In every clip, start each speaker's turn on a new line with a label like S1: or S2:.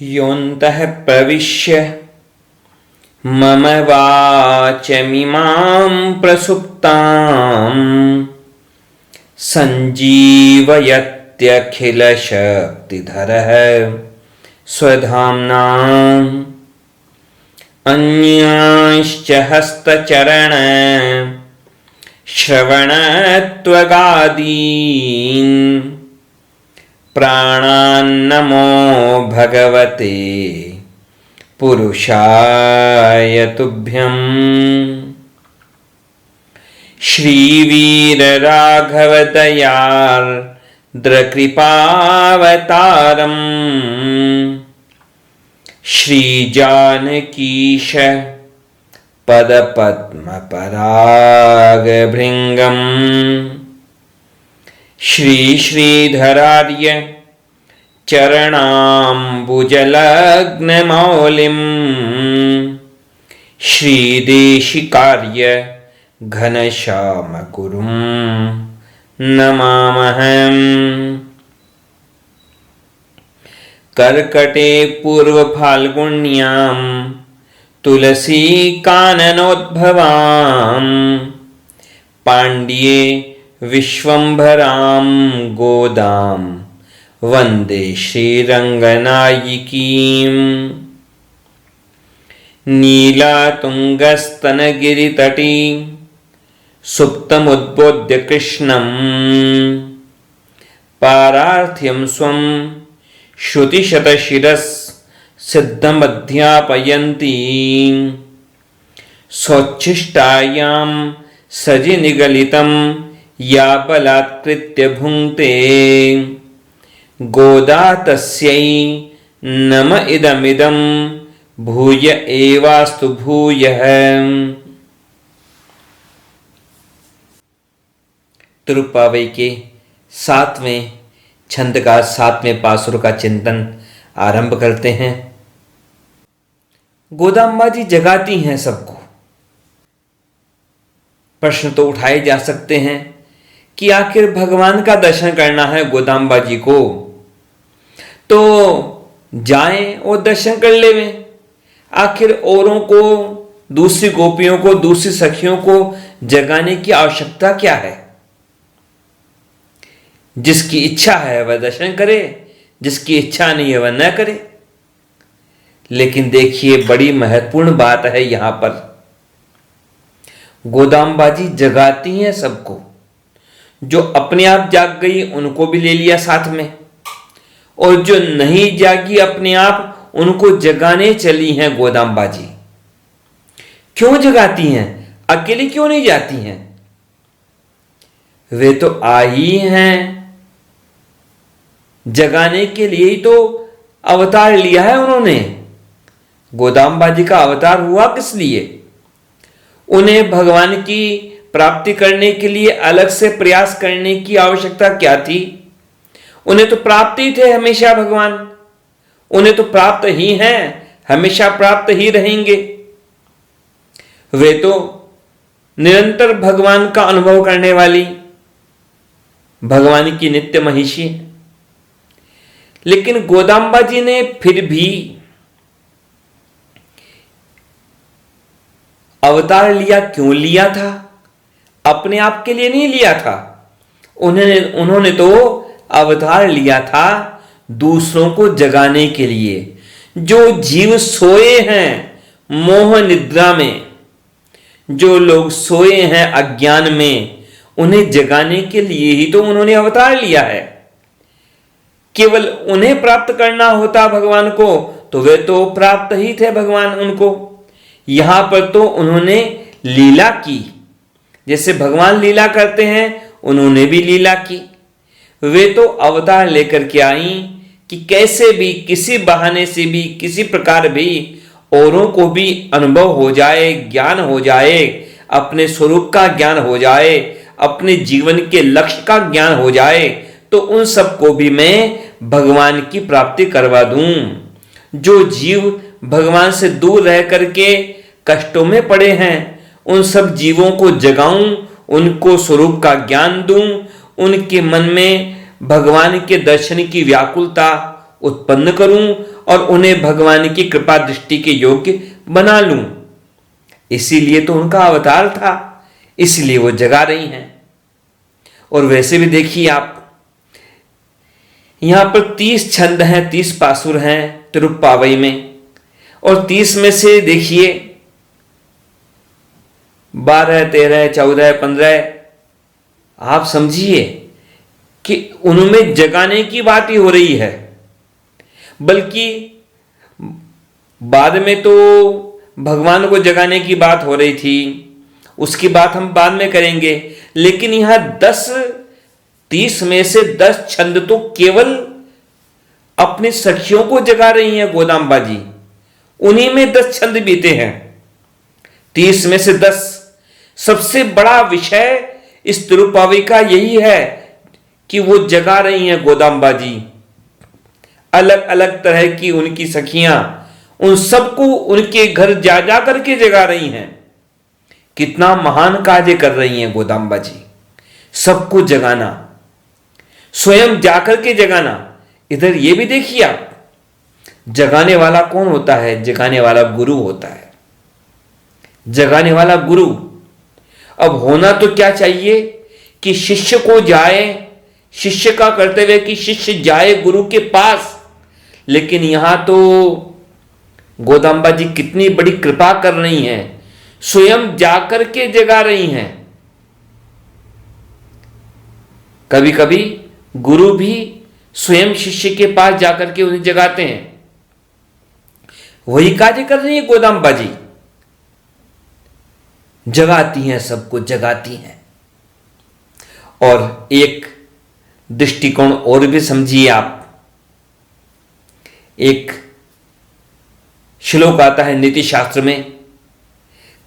S1: योऽन्तः प्रविश्य मम वाचमिमां प्रसुप्तां सञ्जीवयत्यखिलशक्तिधरः स्वधाम्ना अन्यांश्च हस्तचरण श्रवणत्वगादीन् प्राणान्नमो भगवते पुरुषाय तुभ्यम्। श्रीवीरराघवदयार्द्रकृपावतारम् श्रीजानकीश पदपद्मपरागभृङ्गम् श्रीधरार्य चरणाम्बुजलग्नमौलिं श्रीदेशिकार्य घनश्यामगुरुं नमामहम्। कर्कटे पूर्वफाल्गुण्यां तुलसीकाननोद्भवां पाण्ड्ये विश्वम्भरां गोदां वन्दे श्रीरङ्गनायिकीम्। नीलातुङ्गस्तनगिरितटी सुप्तमुद्बोध्य कृष्णं पारार्थ्यं स्वं श्रुतिशतशिरः सिद्धमध्यापयन्ती स्वोच्छिष्टायां सजिनिगलितं या बलात्कृत्य भुङ्क्ते गोदा तस्यै नम इदमिदं भूय एवास्तु भूयः। तिरुप्पावई के 7वें छंद का 7वें पासुर का चिंतन आरंभ करते हैं। गोदाम्बा जी जगाती हैं सबको। प्रश्न तो उठाए जा सकते हैं कि आखिर भगवान का दर्शन करना है गोदाम्बा जी को, तो जाएं और दर्शन कर लेवें। आखिर औरों को, दूसरी गोपियों को, दूसरी सखियों को जगाने की आवश्यकता क्या है? जिसकी इच्छा है वह दर्शन करे, जिसकी इच्छा नहीं है वह न करे। लेकिन देखिए, बड़ी महत्वपूर्ण बात है यहां पर। गोदाम्बा जी जगाती हैं सबको। जो अपने आप जाग गई उनको भी ले लिया साथ में, और जो नहीं जागी अपने आप उनको जगाने चली हैं गोदाम्बा जी। क्यों जगाती हैं? अकेली क्यों नहीं जाती हैं? वे तो आई हैं जगाने के लिए ही तो अवतार लिया है उन्होंने। गोदाम्बा जी का अवतार हुआ किस लिए? उन्हें भगवान की प्राप्ति करने के लिए अलग से प्रयास करने की आवश्यकता क्या थी? उन्हें तो प्राप्त ही थे हमेशा भगवान। उन्हें तो प्राप्त ही हैं, हमेशा प्राप्त ही रहेंगे। वे तो निरंतर भगवान का अनुभव करने वाली, भगवान की नित्य महिषी। लेकिन गोदाम्बा जी ने फिर भी अवतार लिया। क्यों लिया था? अपने आप के लिए नहीं लिया था। उन्होंने तो अवतार लिया था दूसरों को जगाने के लिए। जो जीव सोए हैं मोह निद्रा में, जो लोग सोए हैं अज्ञान में, उन्हें जगाने के लिए ही तो उन्होंने अवतार लिया है। केवल उन्हें प्राप्त करना होता भगवान को तो वे तो प्राप्त ही थे भगवान उनको। यहां पर तो उन्होंने लीला की। जैसे भगवान लीला करते हैं, उन्होंने भी लीला की। वे तो अवतार लेकर के आई कि कैसे भी, किसी बहाने से भी, किसी प्रकार भी औरों को भी अनुभव हो जाए, ज्ञान हो जाए, अपने स्वरूप का ज्ञान हो जाए, अपने जीवन के लक्ष्य का ज्ञान हो जाए, तो उन सबको भी मैं भगवान की प्राप्ति करवा दूं। जो जीव भगवान से दूर रह करके कष्टों में पड़े हैं, उन सब जीवों को जगाऊं, उनको स्वरूप का ज्ञान दूं, उनके मन में भगवान के दर्शन की व्याकुलता उत्पन्न करूं और उन्हें भगवान की कृपा दृष्टि के योग्य बना लूं। इसीलिए तो उनका अवतार था, इसलिए वो जगा रही हैं। और वैसे भी देखिए आप, यहां पर 30 छंद हैं, 30 पासुर हैं तिरुप्पावई में, और 30 में से देखिए 12, 13, 14, 15, आप समझिए कि उनमें जगाने की बात ही हो रही है। बल्कि बाद में तो भगवान को जगाने की बात हो रही थी, उसकी बात हम बाद में करेंगे। लेकिन यहां 30 में से 10 छंद तो केवल अपनी सखियों को जगा रही हैं गोदाम्बा जी, उन्हीं में 10 छंद बीते हैं। 30 में से 10। सबसे बड़ा विषय इस तिरुप्पावई का यही है कि वो जगा रही हैं गोदाम्बा जी। अलग अलग तरह की उनकी सखियां उन सबको उनके घर जा जा करके जगा रही हैं। कितना महान कार्य कर रही हैं गोदाम्बा जी, सबको जगाना, स्वयं जाकर के जगाना। इधर ये भी देखिए आप, जगाने वाला कौन होता है? जगाने वाला गुरु होता है, जगाने वाला गुरु। अब होना तो क्या चाहिए कि शिष्य को जाए, शिष्य का कर्तव्य कि शिष्य जाए गुरु के पास। लेकिन यहां तो गोदाम्बा जी कितनी बड़ी कृपा कर रही हैं, स्वयं जाकर के जगा रही हैं। कभी कभी गुरु भी स्वयं शिष्य के पास जाकर के उन्हें जगाते हैं। वही कार्य कर रही है गोदाम्बा जी, जगाती हैं, सबको जगाती हैं। और एक दृष्टिकोण और भी समझिए आप। एक श्लोक आता है नीति शास्त्र में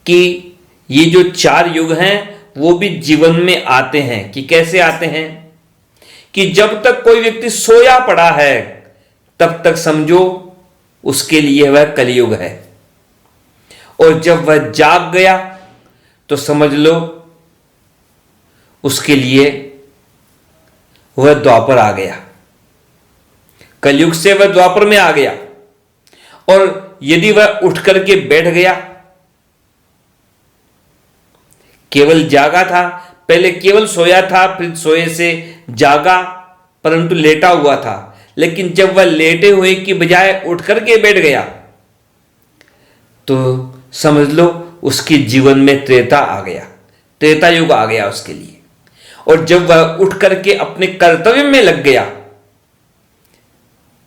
S1: कि ये जो 4 युग हैं वो भी जीवन में आते हैं। कि कैसे आते हैं? कि जब तक कोई व्यक्ति सोया पड़ा है तब तक समझो उसके लिए वह कलयुग है, और जब वह जाग गया तो समझ लो उसके लिए वह द्वापर आ गया। कलयुग से वह द्वापर में आ गया। और यदि वह उठ करके बैठ गया, केवल जागा था, पहले केवल सोया था, फिर सोए से जागा, परंतु लेटा हुआ था। लेकिन जब वह लेटे हुए की बजाय उठ करके बैठ गया तो समझ लो उसके जीवन में त्रेता आ गया, त्रेता युग आ गया उसके लिए। और जब वह उठ करके अपने कर्तव्य में लग गया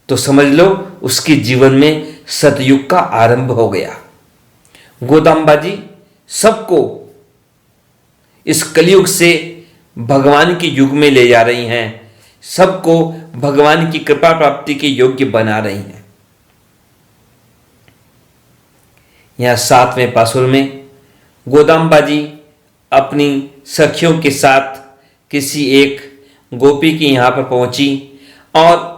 S1: तो समझ लो उसके जीवन में सतयुग का आरंभ हो गया। गोदाम्बा जी सबको इस कलयुग से भगवान के युग में ले जा रही हैं, सबको भगवान की कृपा प्राप्ति के योग्य बना रही हैं। यहां 7वें पासुर में गोदाम्बा जी अपनी सखियों के साथ किसी एक गोपी की यहां पर पहुंची और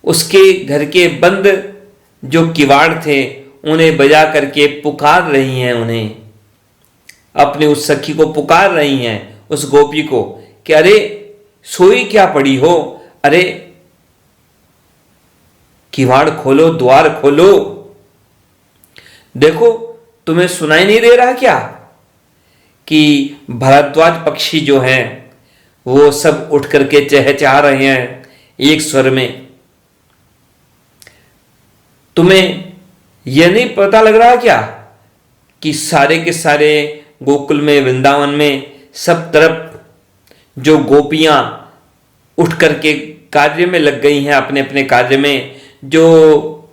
S1: उसके घर के बंद जो किवाड़ थे उन्हें बजा करके पुकार रही हैं, उन्हें अपनी उस सखी को पुकार रही हैं, उस गोपी को, कि अरे सोई क्या पड़ी हो, अरे किवाड़ खोलो, द्वार खोलो। देखो तुम्हें सुनाई नहीं दे रहा क्या कि भारद्वाज पक्षी जो हैं वो सब उठ करके चहचहा रहे हैं एक स्वर में। तुम्हें यह नहीं पता लग रहा क्या कि सारे के सारे गोकुल में, वृंदावन में सब तरफ जो गोपियां उठ करके कार्य में लग गई हैं, अपने अपने कार्य में, जो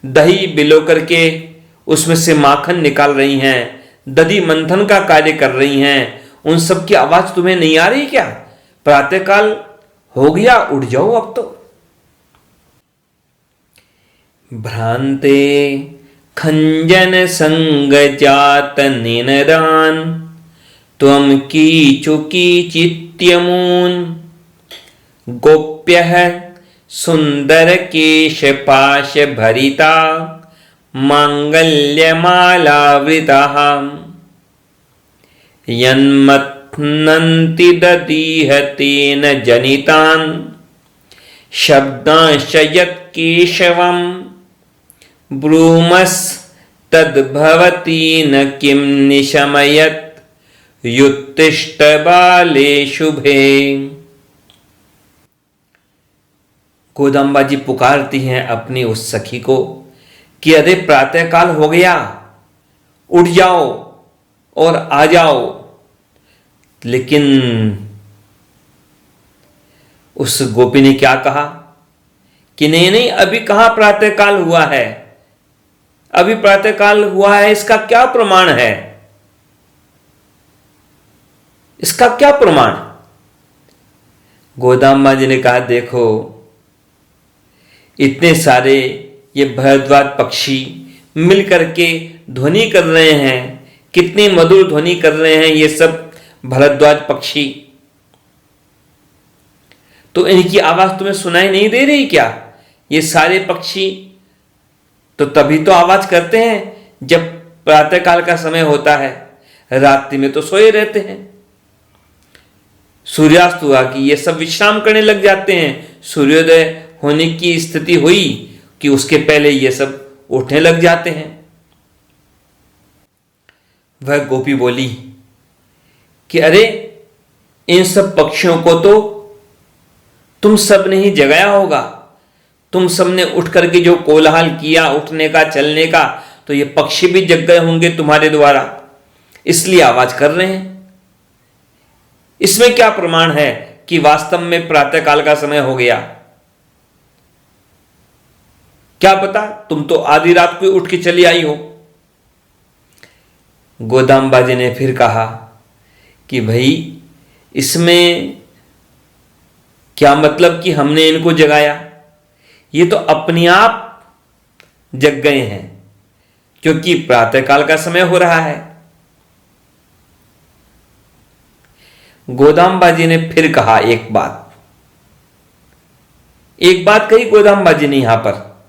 S1: दही बिलो करके उसमें से माखन निकाल रही हैं, दधि मंथन का कार्य कर रही हैं, उन सब की आवाज तुम्हें नहीं आ रही क्या? प्रातःकाल हो गया, उठ जाओ अब तो। भ्रांते खंजन संग जात निनदान त्वं कीचुकी चित्यमून गोप्यः सुंदर केश पाश भरिता मांगल्यमालावृताः यन्मथ्नन्ति ददीह तेन जनितान् शब्दांश्च यत्केशवम् ब्रूमस् तद्भवति न किं निशमयत् युत्तिष्ठ बाले शुभे। गोदम्बा जी पुकारती हैं अपनी उस सखी को कि अरे प्रातःकाल हो गया, उठ जाओ और आ जाओ। लेकिन उस गोपी ने क्या कहा कि नहीं नहीं, अभी कहां प्रातःकाल हुआ है, अभी प्रातःकाल हुआ है, इसका क्या प्रमाण है, इसका क्या प्रमाण। गोदाम्बा जी ने कहा देखो, इतने सारे ये भरद्वाज पक्षी मिलकर के ध्वनि कर रहे हैं, कितनी मधुर ध्वनि कर रहे हैं ये सब भरद्वाज पक्षी, तो इनकी आवाज तुम्हें सुनाई नहीं दे रही क्या। ये सारे पक्षी तो तभी तो आवाज करते हैं जब प्रातःकाल का समय होता है, रात्रि में तो सोए रहते हैं। सूर्यास्त हुआ कि ये सब विश्राम करने लग जाते हैं, सूर्योदय होने की स्थिति हुई कि उसके पहले ये सब उठने लग जाते हैं। वह गोपी बोली कि अरे इन सब पक्षियों को तो तुम सब ने ही जगाया होगा, तुम सब ने उठ करके जो कोलाहल किया उठने का चलने का, तो ये पक्षी भी जग गए होंगे तुम्हारे द्वारा, इसलिए आवाज कर रहे हैं। इसमें क्या प्रमाण है कि वास्तव में प्रातःकाल का समय हो गया। क्या पता तुम तो आधी रात को उठ के चली आई हो। गोदाम्बा जी ने फिर कहा कि भाई इसमें क्या मतलब कि हमने इनको जगाया, ये तो अपने आप जग गए हैं क्योंकि प्रातःकाल का समय हो रहा है। गोदाम्बा जी ने फिर कहा एक बात कही गोदाम्बा जी ने यहां पर,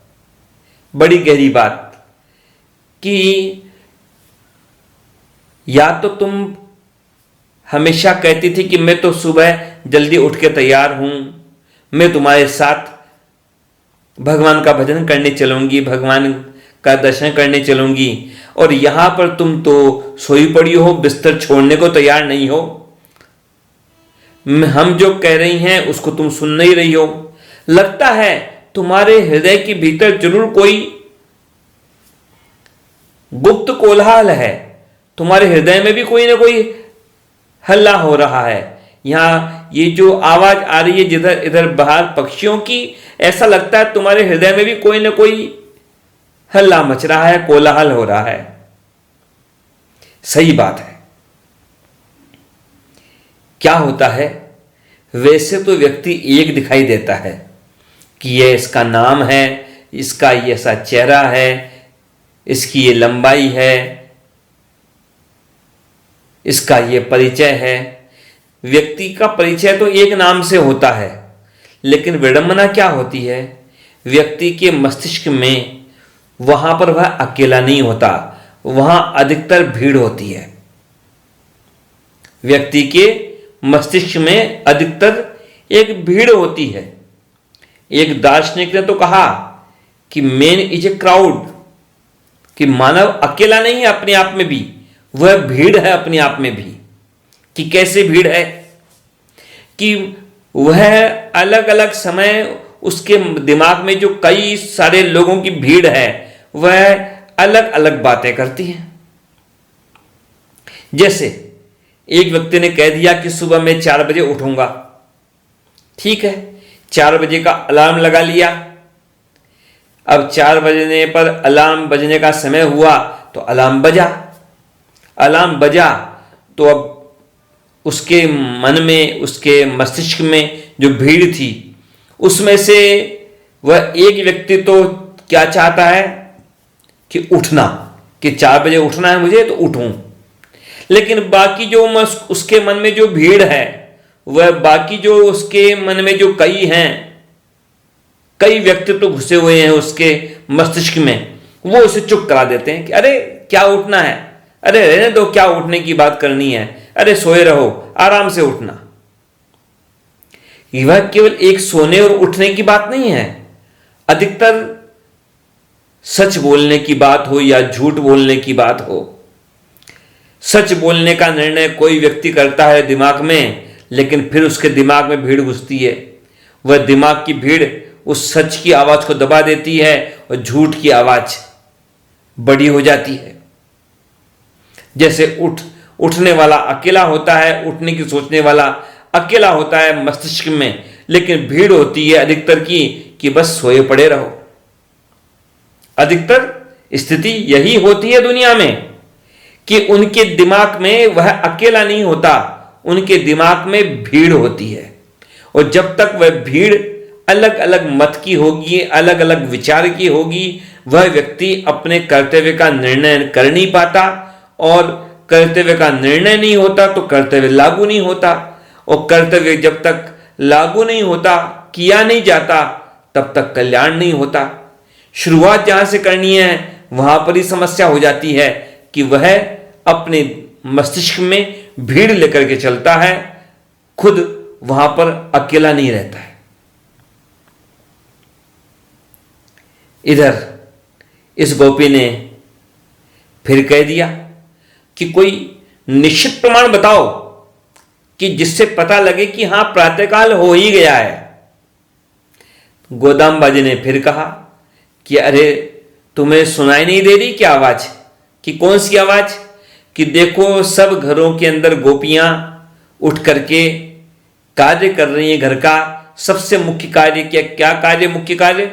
S1: बड़ी गहरी बात, कि या तो तुम हमेशा कहती थी कि मैं तो सुबह जल्दी उठ के तैयार हूं, मैं तुम्हारे साथ भगवान का भजन करने चलूंगी, भगवान का दर्शन करने चलूंगी, और यहां पर तुम तो सोई पड़ी हो, बिस्तर छोड़ने को तैयार नहीं हो। हम जो कह रही हैं उसको तुम सुन नहीं रही हो। लगता है तुम्हारे हृदय के भीतर जरूर कोई गुप्त कोलाहल है, तुम्हारे हृदय में भी कोई ना कोई हल्ला हो रहा है। यहां ये जो आवाज आ रही है जिधर इधर बाहर पक्षियों की, ऐसा लगता है तुम्हारे हृदय में भी कोई ना कोई हल्ला मच रहा है, कोलाहल हो रहा है। सही बात है। क्या होता है, वैसे तो व्यक्ति एक दिखाई देता है कि यह इसका नाम है, इसका ये ऐसा चेहरा है, इसकी ये लंबाई है, इसका ये परिचय है। व्यक्ति का परिचय तो एक नाम से होता है, लेकिन विडंबना क्या होती है, व्यक्ति के मस्तिष्क में वहां पर वह अकेला नहीं होता, वहां अधिकतर भीड़ होती है। व्यक्ति के मस्तिष्क में अधिकतर एक भीड़ होती है। एक दार्शनिक ने तो कहा कि मैन इज ए क्राउड, कि मानव अकेला नहीं है अपने आप में भी, वह भीड़ है अपने आप में भी। कि कैसे भीड़ है, कि वह अलग अलग समय उसके दिमाग में जो कई सारे लोगों की भीड़ है, वह अलग अलग बातें करती है। जैसे एक व्यक्ति ने कह दिया कि सुबह मैं 4 बजे उठूंगा, ठीक है, 4 बजे का अलार्म लगा लिया। अब 4 बजने पर अलार्म बजने का समय हुआ तो अलार्म बजा तो अब उसके मन में, उसके मस्तिष्क में जो भीड़ थी, उसमें से वह एक व्यक्ति तो क्या चाहता है कि उठना, कि 4 बजे उठना है मुझे तो उठूं। लेकिन बाकी जो उसके मन में जो भीड़ है, वह बाकी जो उसके मन में जो कई व्यक्ति तो घुसे हुए हैं उसके मस्तिष्क में, वो उसे चुप करा देते हैं कि अरे क्या उठना है, अरे रहने दो, क्या उठने की बात करनी है, अरे सोए रहो, आराम से उठना। यह केवल एक सोने और उठने की बात नहीं है। अधिकतर सच बोलने की बात हो या झूठ बोलने की बात हो, सच बोलने का निर्णय कोई व्यक्ति करता है दिमाग में, लेकिन फिर उसके दिमाग में भीड़ घुसती है। वह दिमाग की भीड़ उस सच की आवाज को दबा देती है और झूठ की आवाज बड़ी हो जाती है। जैसे उठने वाला अकेला होता है, उठने की सोचने वाला अकेला होता है मस्तिष्क में, लेकिन भीड़ होती है अधिकतर की कि बस सोए पड़े रहो। अधिकतर स्थिति यही होती है दुनिया में कि उनके दिमाग में वह अकेला नहीं होता, उनके दिमाग में भीड़ होती है। और जब तक वह भीड़ अलग अलग मत की होगी, अलग अलग विचार की होगी, वह व्यक्ति अपने कर्तव्य का निर्णय कर नहीं पाता, और कर्तव्य का निर्णय नहीं होता तो कर्तव्य लागू नहीं होता, और कर्तव्य जब तक लागू नहीं होता, किया नहीं जाता, तब तक कल्याण नहीं होता। शुरुआत जहां से करनी है वहां पर ही समस्या हो जाती है कि वह अपने मस्तिष्क में भीड़ लेकर के चलता है, खुद वहां पर अकेला नहीं रहता है। इधर इस गोपी ने फिर कह दिया कि कोई निश्चित प्रमाण बताओ कि जिससे पता लगे कि हां प्रातःकाल हो ही गया है। गोदामबाजी ने फिर कहा कि अरे तुम्हें सुनाई नहीं दे रही क्या आवाज? कि कौन सी आवाज? कि देखो सब घरों के अंदर गोपियां उठ करके कार्य कर रही हैं घर का। सबसे मुख्य कार्य क्या कार्य? मुख्य कार्य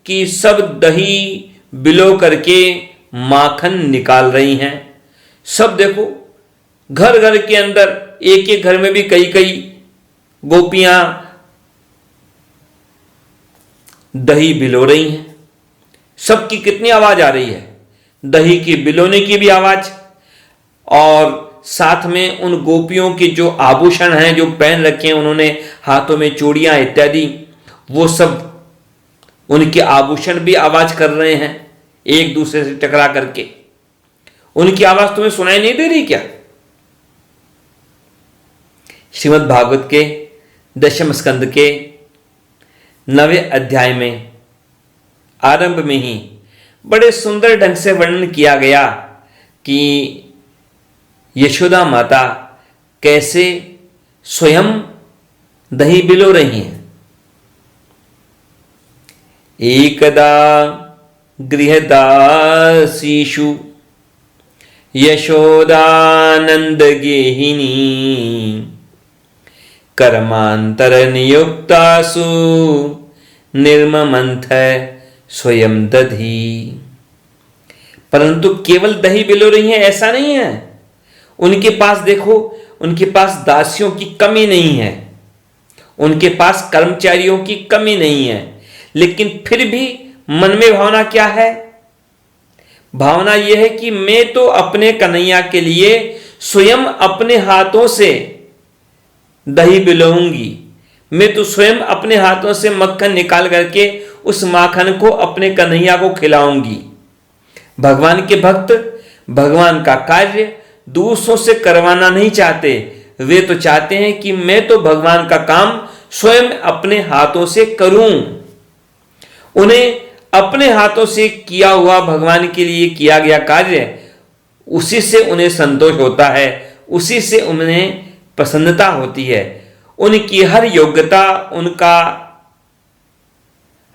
S1: कि सब दही बिलो करके माखन निकाल रही हैं। सब देखो घर घर के अंदर, एक एक घर में भी कई कई गोपियां दही बिलो रही हैं। सबकी कितनी आवाज आ रही है? दही की बिलोने की भी आवाज, और साथ में उन गोपियों के जो आभूषण हैं जो पहन रखे हैं उन्होंने, हाथों में चूड़ियां इत्यादि, वो सब उनके आभूषण भी आवाज कर रहे हैं एक दूसरे से टकरा करके। उनकी आवाज तुम्हें सुनाई नहीं दे रही क्या? श्रीमद् भागवत के 10वें स्कंद के 9वें अध्याय में आरंभ में ही बड़े सुंदर ढंग से वर्णन किया गया कि यशोदा माता कैसे स्वयं दही बिलो रही हैं। एकदा गृहदासीषु यशोदानंद गेहिनी कर्मांतर नियुक्तासु निर्ममंथ स्वयं दधी। परंतु केवल दही बिलो रही है ऐसा नहीं है। उनके पास देखो, उनके पास दासियों की कमी नहीं है, उनके पास कर्मचारियों की कमी नहीं है, लेकिन फिर भी मन में भावना क्या है? भावना यह है कि मैं तो अपने कन्हैया के लिए स्वयं अपने हाथों से दही बिलोऊंगी, मैं तो स्वयं अपने हाथों से मक्खन निकाल करके उस माखन को अपने कन्हैया को खिलाऊंगी। भगवान के भक्त भगवान का कार्य दूसरों से करवाना नहीं चाहते, वे तो चाहते हैं कि मैं तो भगवान का काम स्वयं अपने हाथों से करूं। उन्हें अपने हाथों से किया हुआ, भगवान के लिए किया गया कार्य, उसी से उन्हें संतोष होता है, उसी से उन्हें प्रसन्नता होती है। उनकी हर योग्यता, उनका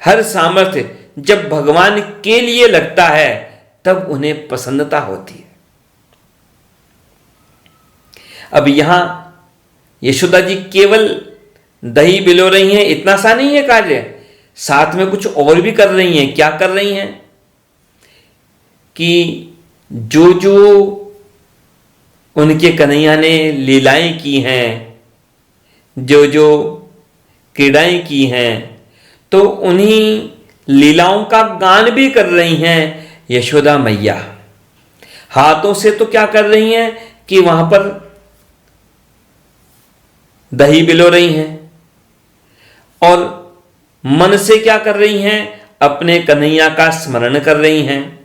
S1: हर सामर्थ्य जब भगवान के लिए लगता है तब उन्हें प्रसन्नता होती है। अब यहां यशोदा जी केवल दही बिलो रही हैं इतना सा नहीं है कार्य, साथ में कुछ और भी कर रही हैं। क्या कर रही हैं? कि जो जो उनके कन्हैया ने लीलाएं की हैं, जो जो क्रीड़ाएं की हैं, तो उन्हीं लीलाओं का गान भी कर रही हैं यशोदा मैया। हाथों से तो क्या कर रही हैं कि वहां पर दही बिलो रही हैं, और मन से क्या कर रही हैं? अपने कन्हैया का स्मरण कर रही हैं,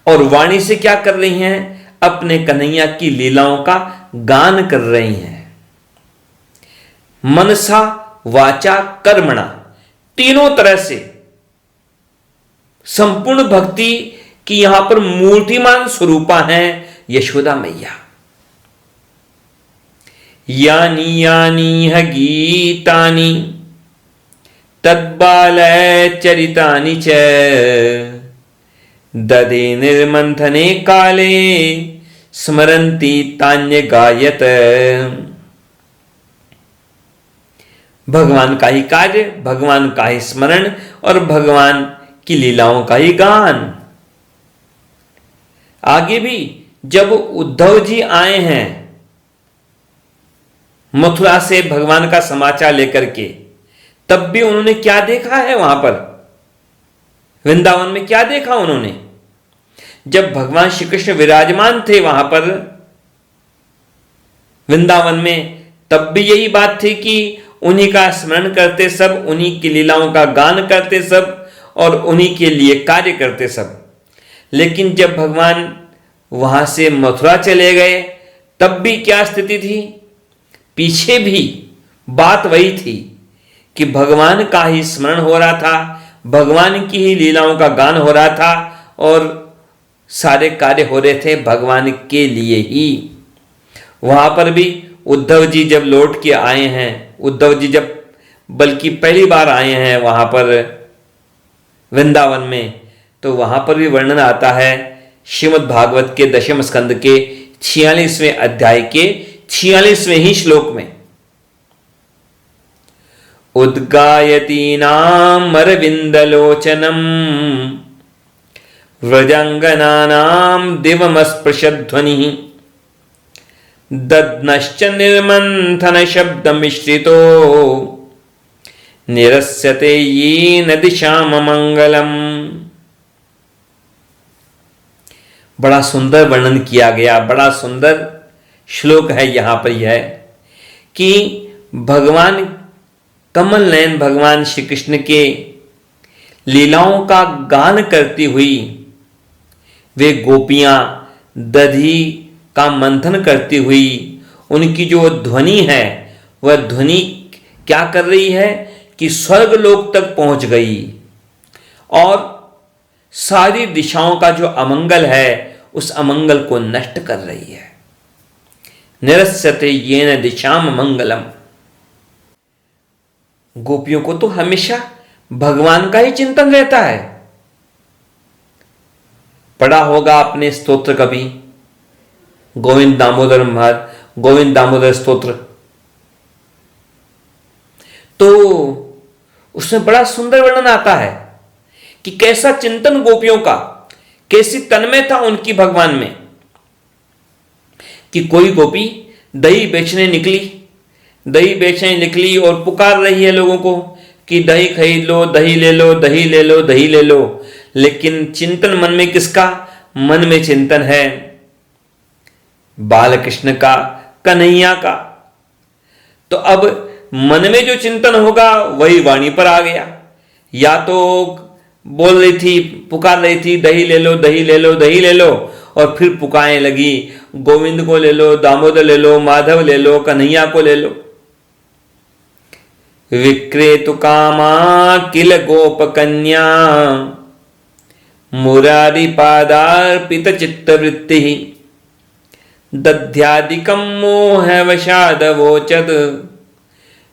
S1: और वाणी से क्या कर रही हैं? अपने कन्हैया की लीलाओं का गान कर रही हैं। मनसा वाचा कर्मणा, तीनों तरह से संपूर्ण भक्ति की यहां पर मूर्तिमान स्वरूपा हैं यशोदा मैया। यानी यानी ह गीतानि तद्बालय चरितानि च ददे निर्मंथने काले स्मरन्ति तान्य गायत। भगवान का ही कार्य, भगवान का ही स्मरण और भगवान की लीलाओं का ही गान। आगे भी जब उद्धव जी आए हैं मथुरा से भगवान का समाचार लेकर के, तब भी उन्होंने क्या देखा है वहां पर वृंदावन में? क्या देखा उन्होंने? जब भगवान श्री कृष्ण विराजमान थे वहां पर वृंदावन में, तब भी यही बात थी कि उन्हीं का स्मरण करते सब, उन्हीं की लीलाओं का गान करते सब और उन्हीं के लिए कार्य करते सब। लेकिन जब भगवान वहां से मथुरा चले गए तब भी क्या स्थिति थी? पीछे भी बात वही थी कि भगवान का ही स्मरण हो रहा था, भगवान की ही लीलाओं का गान हो रहा था और सारे कार्य हो रहे थे भगवान के लिए ही। वहां पर भी उद्धव जी जब लौट के आए हैं, उद्धव जी जब बल्कि पहली बार आए हैं वहां पर वृंदावन में, तो वहां पर भी वर्णन आता है श्रीमद् भागवत के दशम स्कंद के 46वें अध्याय के 46वें ही श्लोक में, उद्गायतीनाम अरविंदलोचनम व्रजांगनानाम दिवमस्पृशध्वनि दद्नश्च निर्मंथन शब्द मिश्रितो निरस्यते येन दिशाम मंगलम। बड़ा सुंदर वर्णन किया गया, बड़ा सुंदर श्लोक है यहां पर यह कि भगवान कमल नयन भगवान श्री कृष्ण के लीलाओं का गान करती हुई वे गोपियां दधी का मंथन करती हुई, उनकी जो ध्वनि है वह ध्वनि क्या कर रही है कि स्वर्ग लोक तक पहुंच गई और सारी दिशाओं का जो अमंगल है उस अमंगल को नष्ट कर रही है। निरस्यते येन दिशाम मंगलम। गोपियों को तो हमेशा भगवान का ही चिंतन रहता है। पढ़ा होगा अपने स्तोत्र कभी, गोविंद दामोदर गोविंद दामोदर स्तोत्र, तो उसमें बड़ा सुंदर वर्णन आता है कि कैसा चिंतन गोपियों का, कैसी तन्मयता उनकी भगवान में, कि कोई गोपी दही बेचने निकली और पुकार रही है लोगों को कि दही खरीद लो, दही ले लो, दही ले लो, दही ले लो। लेकिन चिंतन मन में किसका? मन में चिंतन है बाल कृष्ण का, कन्हैया का। तो अब मन में जो चिंतन होगा वही वाणी पर आ गया। या तो बोल रही थी, पुकार रही थी दही ले लो, दही ले लो, दही ले लो, और फिर पुकारने लगी गोविंद को ले लो, दामोदर ले लो, माधव ले लो, कन्हैया को ले लो। विक्रेतु कामा किल गोप कन्या मुरारी पादार्पित चित्तवृत्ति दध्यादिकम मोह वशादवोचत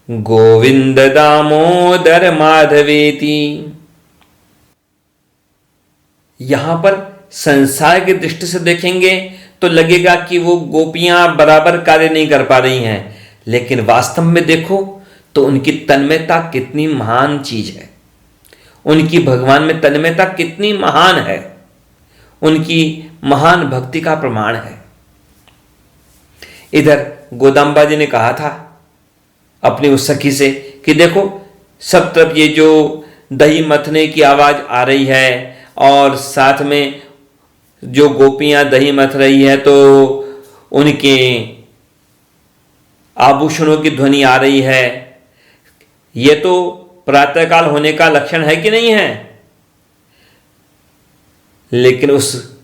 S1: गोविंद दामोदर माधवेति। यहां पर संसार की दृष्टि से देखेंगे तो लगेगा कि वो गोपियां बराबर कार्य नहीं कर पा रही हैं, लेकिन वास्तव में देखो तो उनकी तन्मयता कितनी महान चीज है, उनकी भगवान में तन्मयता कितनी महान है, उनकी महान भक्ति का प्रमाण है। इधर गोदाम्बा जी ने कहा था अपनी उस सखी से कि देखो सब तरफ ये जो दही मथने की आवाज आ रही है और साथ में जो गोपियां दही मथ रही है तो उनके आभूषणों की ध्वनि आ रही है, ये तो प्रातःकाल होने का लक्षण है कि नहीं है? लेकिन उस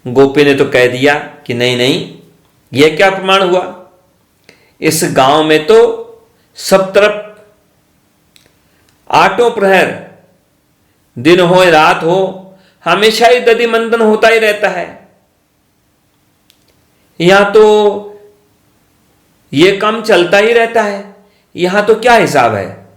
S1: गोपी ने तो कह दिया कि नहीं नहीं, यह क्या प्रमाण हुआ? इस गांव में तो सब तरफ आठों प्रहर, दिन हो रात हो, हमेशा ही दधि मंथन होता ही रहता है। यहां तो ये काम चलता ही रहता है। यहां तो क्या हिसाब है?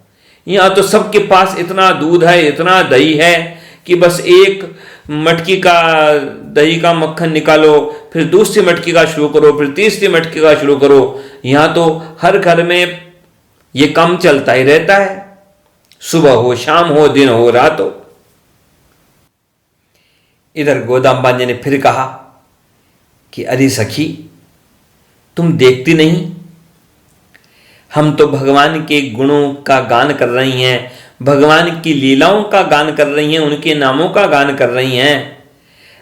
S1: यहां तो सबके पास इतना दूध है, इतना दही है कि बस एक मटकी का दही का मक्खन निकालो, फिर दूसरी मटकी का शुरू करो, फिर तीसरी मटकी का शुरू करो। यहां तो हर घर में ये काम चलता ही रहता है, सुबह हो, शाम हो, दिन हो, रात हो। इधर गोदाम्बा जी ने फिर कहा कि अरे सखी, तुम देखती नहीं, हम तो भगवान के गुणों का गान कर रही हैं, भगवान की लीलाओं का गान कर रही हैं, उनके नामों का गान कर रही हैं।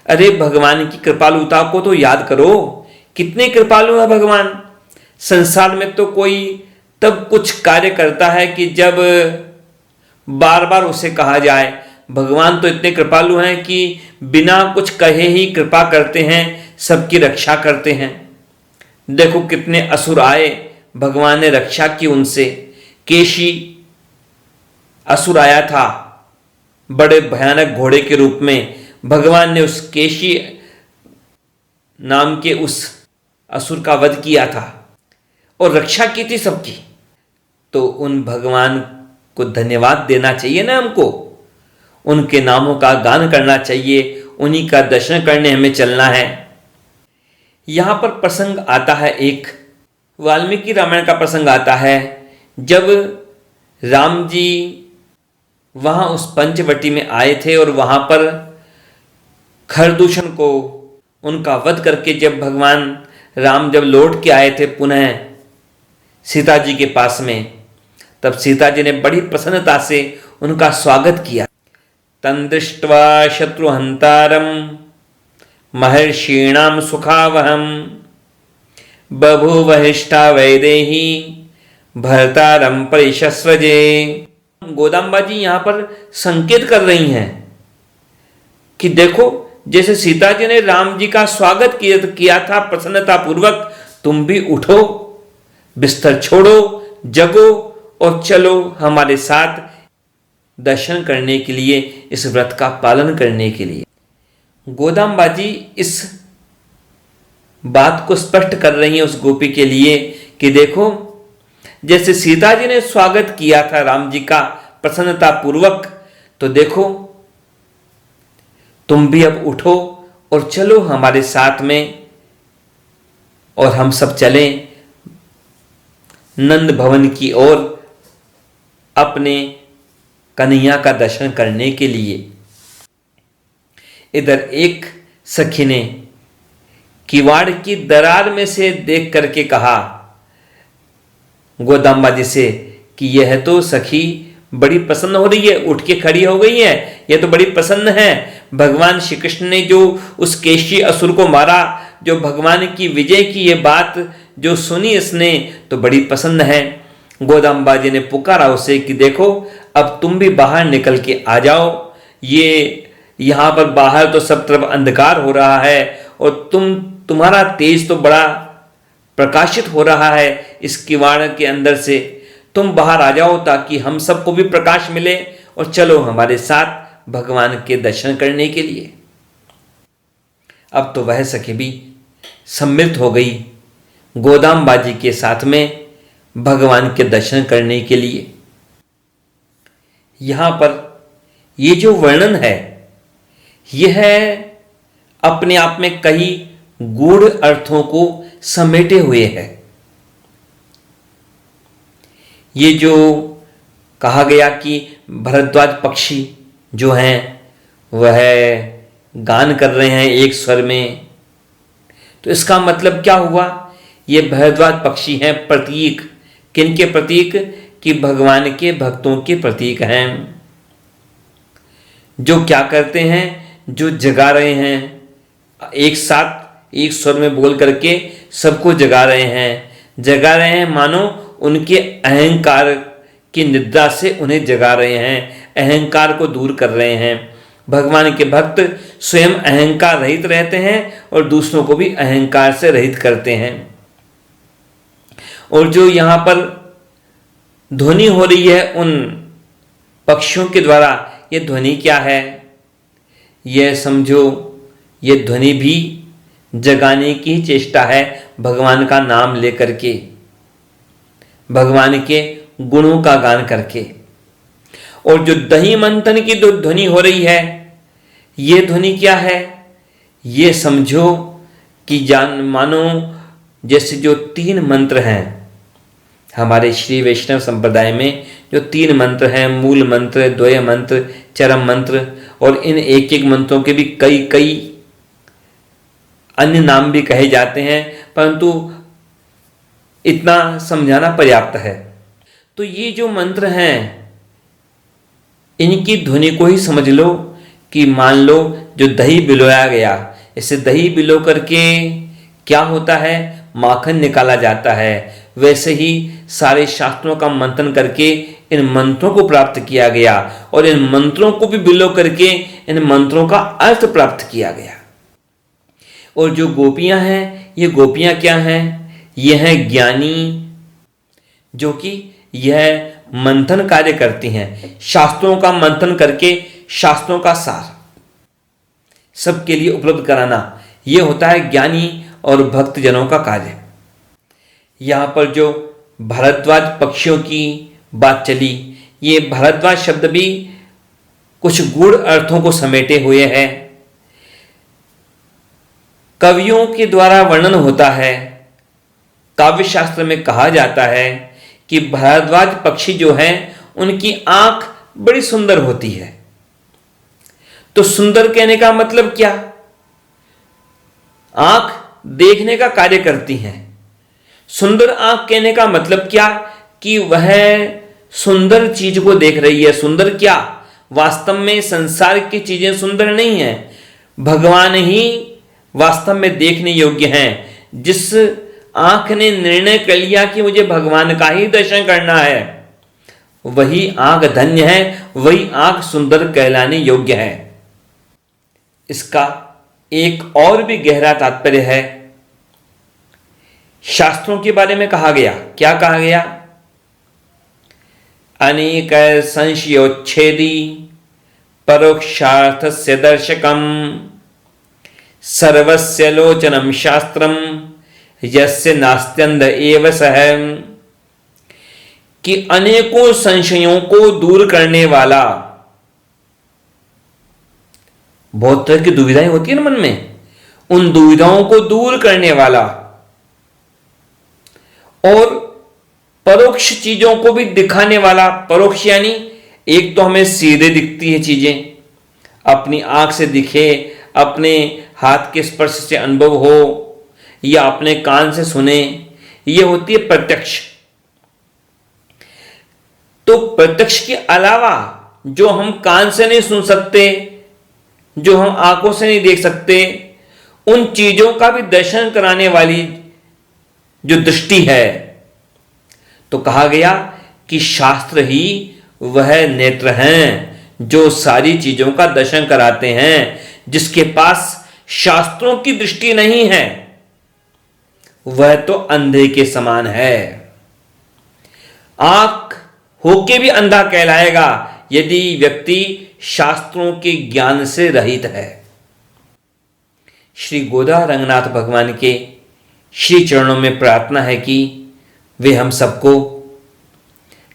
S1: अरे भगवान की कृपालुता को तो याद करो, कितने कृपालु है भगवान। संसार में तो कोई तब कुछ कार्य करता है कि जब बार बार उसे कहा जाए। भगवान तो इतने कृपालु हैं कि बिना कुछ कहे ही कृपा करते हैं, सबकी रक्षा करते हैं। देखो कितने असुर आए, भगवान ने रक्षा की उनसे। केशी असुर आया था बड़े भयानक घोड़े के रूप में, भगवान ने उस केशी नाम के उस असुर का वध किया था और रक्षा की थी सबकी। तो उन भगवान को धन्यवाद देना चाहिए ना हमको, उनके नामों का गान करना चाहिए, उन्हीं का दर्शन करने हमें चलना है। यहां पर प्रसंग आता है, एक वाल्मीकि रामायण का प्रसंग आता है, जब राम जी वहां उस पंचवटी में आए थे और वहां पर खरदूषण को उनका वध करके जब भगवान राम जब लौट के आए थे पुनः सीता जी के पास में, तब सीता जी ने बड़ी प्रसन्नता से उनका स्वागत किया। तं दृष्ट्वा शत्रुहंतारम महर्षीणाम सुखावहम बभूवहिष्ठा वैदेही भर्तारम परिशस्वजे। गोदाम्बा जी यहां पर संकेत कर रही हैं कि देखो, जैसे सीता जी ने राम जी का स्वागत किया था प्रसन्नता पूर्वक, तुम भी उठो, बिस्तर छोड़ो, जगो और चलो हमारे साथ दर्शन करने के लिए, इस व्रत का पालन करने के लिए। गोदाम्बा जी इस बात को स्पष्ट कर रही हैं उस गोपी के लिए कि देखो, जैसे सीता जी ने स्वागत किया था राम जी का प्रसन्नता पूर्वक, तो देखो तुम भी अब उठो और चलो हमारे साथ में, और हम सब चलें नंद भवन की ओर अपने कन्हैया का दर्शन करने के लिए। इधर एक सखी ने किवाड़ की दरार में से देख करके कहा गोदाम्बा जी से कि यह तो सखी बड़ी प्रसन्न हो रही है, उठ के खड़ी हो गई है, यह तो बड़ी प्रसन्न है। भगवान श्री कृष्ण ने जो उस केशी असुर को मारा, जो भगवान की विजय की ये बात जो सुनी इसने, तो बड़ी प्रसन्न है। गोदाम्बा जी ने पुकारा उसे कि देखो, अब तुम भी बाहर निकल के आ जाओ, ये यहां पर बाहर तो सब तरफ अंधकार हो रहा है और तुम्हारा तेज तो बड़ा प्रकाशित हो रहा है इस किवाड़ के अंदर से, तुम बाहर आ जाओ ताकि हम सबको भी प्रकाश मिले और चलो हमारे साथ भगवान के दर्शन करने के लिए। अब तो वह सखी भी सम्मिलित हो गई गोदाम्बा जी के साथ में भगवान के दर्शन करने के लिए। यहां पर ये जो वर्णन है, यह अपने आप में कई गूढ़ अर्थों को समेटे हुए है। ये जो कहा गया कि भरद्वाज पक्षी जो हैं वह गान कर रहे हैं एक स्वर में, तो इसका मतलब क्या हुआ? ये भरद्वाज पक्षी हैं प्रतीक, किनके प्रतीक? कि भगवान के भक्तों के प्रतीक हैं, जो क्या करते हैं, जो जगा रहे हैं, एक साथ एक स्वर में बोल करके सबको जगा रहे हैं, मानो उनके अहंकार की निद्रा से उन्हें जगा रहे हैं, अहंकार को दूर कर रहे हैं। भगवान के भक्त स्वयं अहंकार रहित रहते हैं और दूसरों को भी अहंकार से रहित करते हैं। और जो यहां पर ध्वनि हो रही है पक्षियों के द्वारा ये ध्वनि क्या है? यह समझो, ये ध्वनि भी जगाने की ही चेष्टा है, भगवान का नाम लेकर के, भगवान के गुणों का गान करके। और जो दही मंथन की जो ध्वनि हो रही है, ये ध्वनि क्या है? ये समझो कि मानो जैसे जो 3 मंत्र हैं हमारे श्री वैष्णव संप्रदाय में, जो 3 मंत्र हैं, मूल मंत्र, द्वय मंत्र, चरम मंत्र, और इन एक एक मंत्रों के भी कई कई अन्य नाम भी कहे जाते हैं, परंतु इतना समझाना पर्याप्त है। तो ये जो मंत्र हैं, इनकी ध्वनि को ही समझ लो कि मान लो जो दही बिलोया गया, इससे दही बिलो करके क्या होता है? माखन निकाला जाता है। वैसे ही सारे शास्त्रों का मंथन करके इन मंत्रों को प्राप्त किया गया, और इन मंत्रों को भी बिलो करके इन मंत्रों का अर्थ प्राप्त किया गया। और जो गोपियां हैं, ये गोपियां क्या हैं? ये हैं ज्ञानी, जो कि यह मंथन कार्य करती हैं, शास्त्रों का मंथन करके शास्त्रों का सार सबके लिए उपलब्ध कराना, यह होता है ज्ञानी और भक्त जनों का कार्य। यहां पर जो भारद्वाज पक्षियों की बात चली, ये भारद्वाज शब्द भी कुछ गूढ़ अर्थों को समेटे हुए है। कवियों के द्वारा वर्णन होता है, काव्य शास्त्र में कहा जाता है कि भारद्वाज पक्षी जो हैं, उनकी आंख बड़ी सुंदर होती है। तो सुंदर कहने का मतलब क्या? आंख देखने का कार्य करती हैं। सुंदर आंख कहने का मतलब क्या? कि वह सुंदर चीज को देख रही है। सुंदर क्या? वास्तव में संसार की चीजें सुंदर नहीं है, भगवान ही वास्तव में देखने योग्य हैं। जिस आंख ने निर्णय कर लिया कि मुझे भगवान का ही दर्शन करना है, वही आंख धन्य है, वही आंख सुंदर कहलाने योग्य है। इसका एक और भी गहरा तात्पर्य है। शास्त्रों के बारे में कहा गया, क्या कहा गया? अनेक संशयोच्छेदी परोक्षार्थस्य दर्शकम सर्वस्य लोचनम शास्त्रम यस्य नास्त्यंध एव सह, कि अनेकों संशयों को दूर करने वाला, बहुत तरह की दुविधाएं होती है ना मन में, उन दुविधाओं को दूर करने वाला और परोक्ष चीजों को भी दिखाने वाला। परोक्ष यानी एक तो हमें सीधे दिखती है चीजें, अपनी आंख से दिखे, अपने हाथ के स्पर्श से अनुभव हो, या अपने कान से सुने, ये होती है प्रत्यक्ष। तो प्रत्यक्ष के अलावा जो हम कान से नहीं सुन सकते, जो हम आंखों से नहीं देख सकते, उन चीजों का भी दर्शन कराने वाली जो दृष्टि है, तो कहा गया कि शास्त्र ही वह नेत्र हैं जो सारी चीजों का दर्शन कराते हैं। जिसके पास शास्त्रों की दृष्टि नहीं है, वह तो अंधे के समान है। आंख होके भी अंधा कहलाएगा यदि व्यक्ति शास्त्रों के ज्ञान से रहित है। श्री गोदा रंगनाथ भगवान के श्री चरणों में प्रार्थना है कि वे हम सबको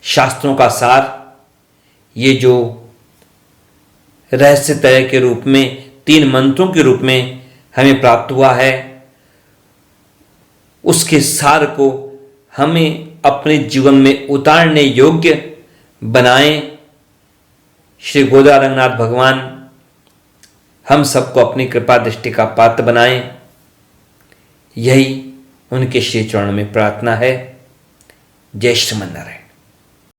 S1: शास्त्रों का सार, ये जो रहस्य तय के रूप में 3 मंत्रों के रूप में हमें प्राप्त हुआ है, उसके सार को हमें अपने जीवन में उतारने योग्य बनाएं। श्री गोदा रंगनाथ भगवान हम सबको अपनी कृपा दृष्टि का पात्र बनाएं, यही उनके श्री चरणों में प्रार्थना है। जय श्रीमन नारायण।